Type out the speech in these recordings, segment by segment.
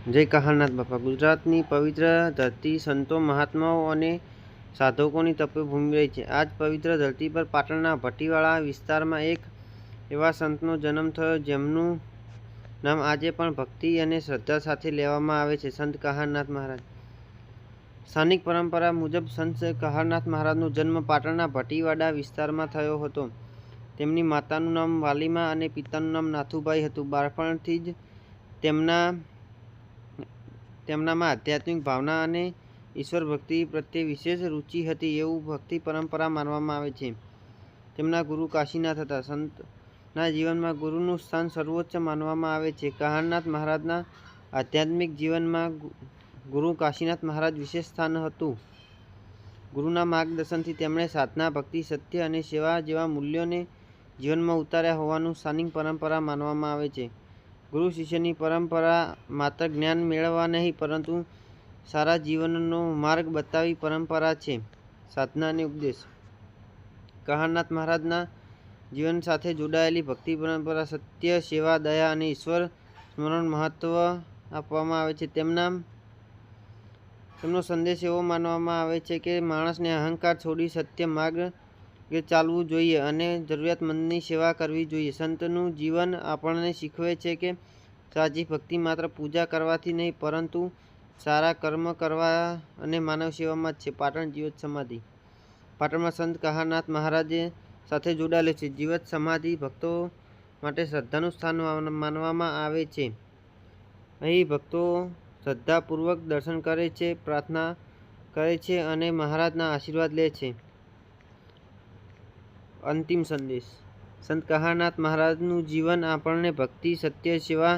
જય કહારનાથ બાપા. ગુજરાતની પવિત્ર ધરતી સંતો, મહાત્માઓ અને સાધકોની તપોભૂમિ રહી છે. આજ પવિત્ર ધરતી પર પાટણના ભટ્ટીવાળા વિસ્તારમાં એક એવા સંતનો જન્મ થયો જેમનું નામ આજે પણ ભક્તિ અને શ્રદ્ધા સાથે લેવામાં આવે છે, સંત કહારનાથ મહારાજ. સ્થાનિક પરંપરા મુજબ સંત કહારનાથ મહારાજનો જન્મ પાટણના ભટ્ટીવાડા વિસ્તારમાં થયો હતો. તેમની માતાનું નામ વાલીમા અને પિતાનું નામ નાથુભાઈ હતું. બાળપણથી જ તેમનામાં આધ્યાત્મિક ભાવના અને ઈશ્વર ભક્તિ પ્રત્યે વિશેષ રુચિ હતી એવું ભક્તિ પરંપરા માનવામાં આવે છે. તેમના ગુરુ કાશીનાથ હતા. સંતના જીવનમાં ગુરુનું સ્થાન સર્વોચ્ચ માનવામાં આવે છે. કહારનાથ મહારાજના આધ્યાત્મિક જીવનમાં ગુરુ કાશીનાથ મહારાજ વિશેષ સ્થાન હતું. ગુરુના માર્ગદર્શનથી તેમણે સાધના, ભક્તિ, સત્ય અને સેવા જેવા મૂલ્યોને જીવનમાં ઉતાર્યા હોવાનું સ્થાનિક પરંપરા માનવામાં આવે છે. ગુરુ શિષ્યની પરંપરા માત્ર જ્ઞાન મેળવવા નહીં પરંતુ સારા જીવનનો માર્ગ બતાવી પરંપરા છે. સાધના અને ઉપદેશ. કહારનાથ મહારાજના જીવન સાથે જોડાયેલી ભક્તિ પરંપરા સત્ય, સેવા, દયા અને ઈશ્વર સ્મરણ મહત્વ આપવામાં આવે છે. તેમનો સંદેશ એવો માનવામાં આવે છે કે માણસને અહંકાર છોડી સત્ય માર્ગે ચાલવું જોઈએ અને જરૂરિયાતમંદની સેવા કરવી જોઈએ. સંતનું જીવન આપણને શીખવે છે કે સાચી ભક્તિ માત્ર પૂજા કરવાથી નહીં પરંતુ સારા કર્મ કરવા અને માનવ સેવામાં જ છે. પાટણ જીવત સમાધિ. પાટણમાં સંત કહારનાથ મહારાજ સાથે જોડાયેલ છે. જીવત સમાધિ ભક્તો માટે શ્રદ્ધાનું સ્થાન માનવામાં આવે છે. અહીં ભક્તો શ્રદ્ધાપૂર્વક દર્શન કરે છે, પ્રાર્થના કરે છે અને મહારાજના આશીર્વાદ લે છે. અંતિમ સંદેશ. સંત કહારનાથ મહારાજનું જીવન આપણને ભક્તિ, સત્ય, સેવા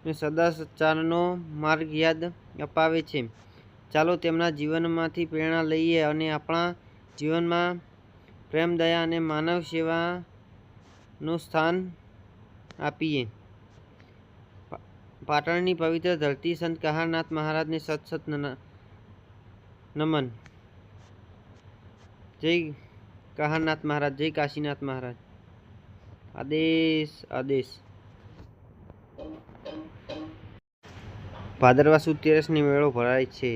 અને સદાચારનો માર્ગ યાદ અપાવે છે. ચાલો તેમના જીવનમાંથી પ્રેરણા લઈએ અને આપણા જીવનમાં પ્રેમ, દયા અને માનવ સેવાનું સ્થાન આપીએ. પાટણની પવિત્ર ધરતી સંત કહારનાથ મહારાજને સત સત નમન. જય કહારનાથ મહારાજ, જય કાશીનાથ મહારાજ. આદેશ આદેશ. ભાદરવા સુદ તેરસની મેળો ભરાય છે.